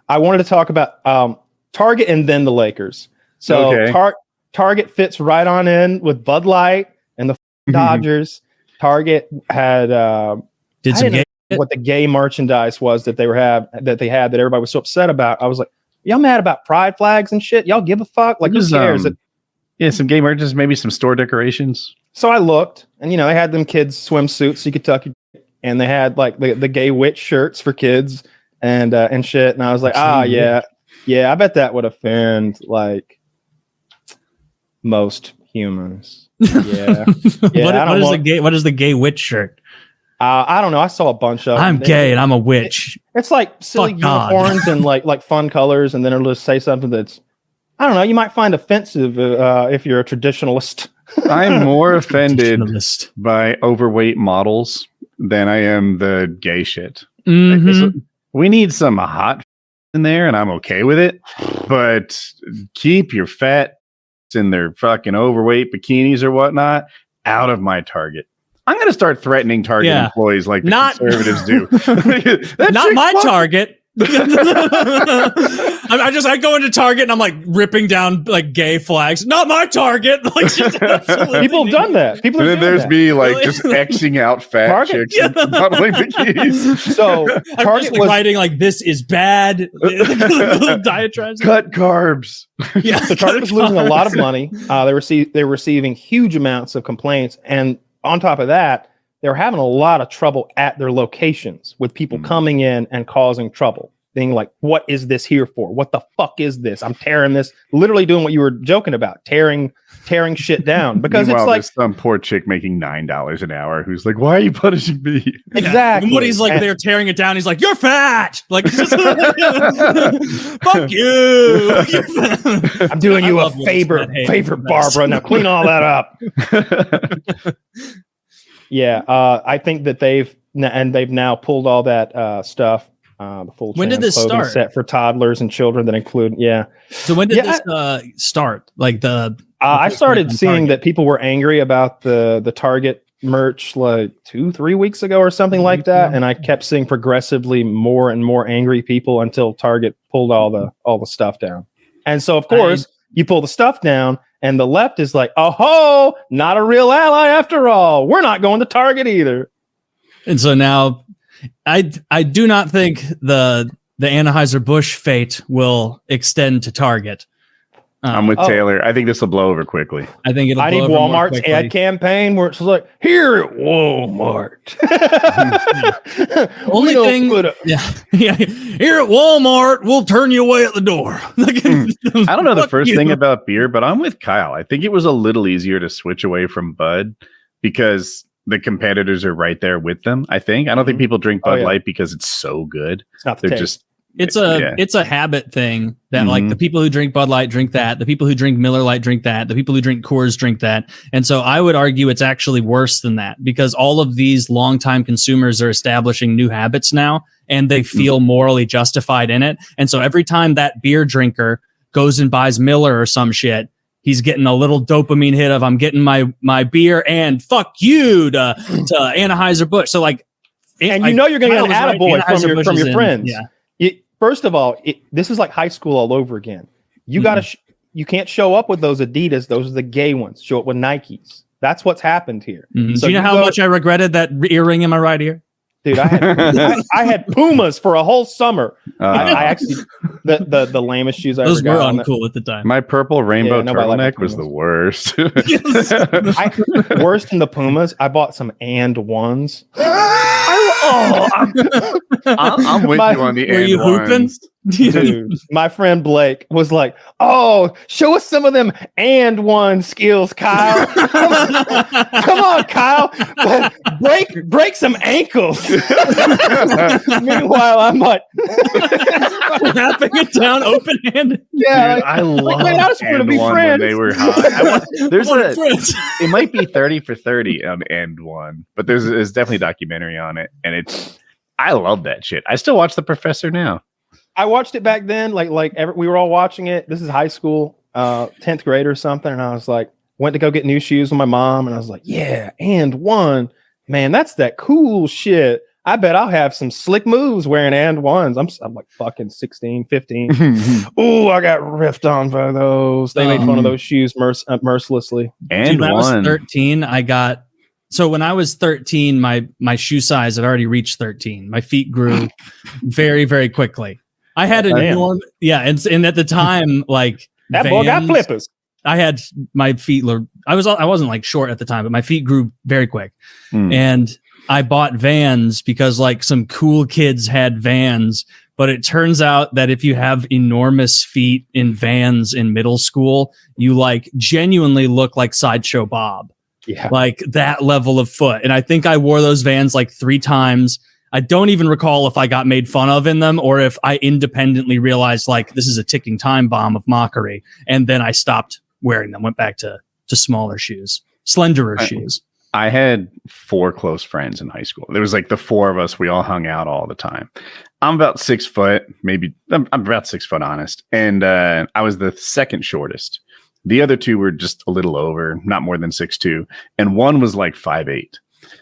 I wanted to talk about Target and then the Lakers. So Target fits right on in with Bud Light and the Dodgers. Target had what the gay merchandise was that they had that everybody was so upset about. I was like, y'all mad about pride flags and shit? Y'all give a fuck? Like, who cares? Some gay merchandise, maybe some store decorations. So I looked, and they had them kids swimsuits so you could tuck your dick, and they had like the gay witch shirts for kids and shit. And I was like, yeah, I bet that would offend like most humans. Yeah. What is the gay witch shirt? I don't know. I saw a bunch of. I'm gay and I'm a witch. It's like silly unicorns and like fun colors, and then it'll just say something that's, I don't know. You might find offensive if you're a traditionalist. I'm more offended by overweight models than I am the gay shit. Mm-hmm. We need some hot in there, and I'm okay with it. But keep your fat in their fucking overweight bikinis or whatnot out of my Target. I'm going to start threatening Target employees like the conservatives do. Not my Target. I go into Target and I'm like ripping down like gay flags. Not my Target. Like, people have done that. People. And then there's me like just Xing out fat chicks and modeling bikinis. So Target was writing like, "This is bad." Diatribes. Cut carbs. Yeah. So Target was losing a lot of money. They were receiving huge amounts of complaints, and on top of that, they were having a lot of trouble at their locations with people coming in and causing trouble, being like, what is this here for? What the fuck is this? I'm tearing this, literally doing what you were joking about, tearing shit down. Because it's like some poor chick making $9 an hour who's like, why are you punishing me? Exactly. And when he's like, they're tearing it down, he's like, you're fat. Like, fuck you. I'm doing you a favor, Barbara. Now clean all that up. Yeah, I think that they've now pulled all that stuff. The full when did this start? Set for toddlers and children that include So when did this start? Like I started seeing that people were angry about the Target merch like 2-3 weeks ago or something like that, and I kept seeing progressively more and more angry people until Target pulled all the stuff down. And so of course you pull the stuff down. And the left is like, oh, not a real ally after all. We're not going to Target either. And so now I do not think the Anheuser-Busch fate will extend to Target. I'm with Taylor. I think this will blow over quickly. I think it'll. I need Walmart's ad campaign where it's like, here at Walmart. Only thing, here at Walmart, we'll turn you away at the door. I don't know the first thing about beer, but I'm with Kyle. I think it was a little easier to switch away from Bud because the competitors are right there with them. I don't think people drink Bud Light because it's so good. It's not They're just. It's a habit thing that like the people who drink Bud Light drink that, the people who drink Miller Lite drink that, the people who drink Coors drink that. And so I would argue it's actually worse than that because all of these longtime consumers are establishing new habits now and they feel morally justified in it. And so every time that beer drinker goes and buys Miller or some shit, he's getting a little dopamine hit of I'm getting my beer and fuck you to Anheuser-Busch. So like, and you're going to get an attaboy from your friends. Yeah. First of all, this is like high school all over again. You you can't show up with those Adidas. Those are the gay ones. Show up with Nikes. That's what's happened here. So do you know how much I regretted that earring in my right ear? Dude, I had Pumas for a whole summer. I actually the lamest shoes I ever got. Those were uncool at the time. My purple rainbow turtleneck was the worst. Worse than the Pumas, I bought some and ones. I'm with you on the Were you hooping? Dude, my friend Blake was like, "Oh, show us some of them and one skills, Kyle. Come on, Kyle, break some ankles." Meanwhile, I'm like, wrapping it down open-handed. Yeah, dude, I love I just want to be friends. When they were hot. It might be 30 for 30 on and one, but there's definitely a documentary on it, and I love that shit. I still watch The Professor now. I watched it back then, we were all watching it. This is high school, 10th grade or something. And I was like, went to go get new shoes with my mom. And I was like, yeah, and one, man, that's that cool shit. I bet I'll have some slick moves wearing and ones. I'm like fucking 16, 15. Ooh, I got riffed on by those. They made fun of those shoes mercilessly. And dude, when I was 13, so when I was 13, my shoe size had already reached 13. My feet grew very, very quickly. I had and at the time, like that boy got flippers. I had my feet. I wasn't like short at the time, but my feet grew very quick, and I bought Vans because like some cool kids had Vans. But it turns out that if you have enormous feet in Vans in middle school, you like genuinely look like Sideshow Bob. Yeah, like that level of foot. And I think I wore those Vans like 3 times. I don't even recall if I got made fun of in them or if I independently realized like this is a ticking time bomb of mockery. And then I stopped wearing them, went back to smaller shoes, slenderer shoes. I had 4 close friends in high school. There was like the 4 of us. We all hung out all the time. I'm about 6 foot, maybe I'm about 6 foot honest. And I was the second shortest. The other 2 were just a little over, not more than 6'2". And one was like 5'8".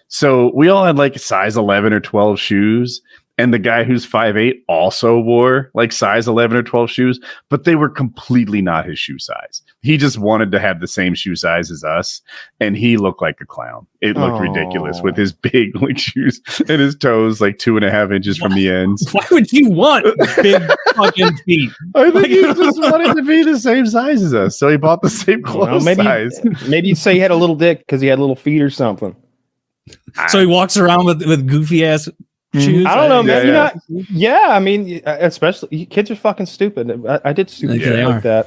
So we all had like size 11 or 12 shoes. And the guy who's 5'8" also wore like size 11 or 12 shoes, but they were completely not his shoe size. He just wanted to have the same shoe size as us. And he looked like a clown. It looked ridiculous with his big like shoes and his toes like 2.5 inches from the ends. Why would you want big fucking feet? I think he just wanted to be the same size as us. So he bought the same clothes size. Maybe you'd say he had a little dick because he had little feet or something. So he walks around with goofy ass shoes. I don't know, man. I mean, especially kids are fucking stupid. I did stupid shit like that.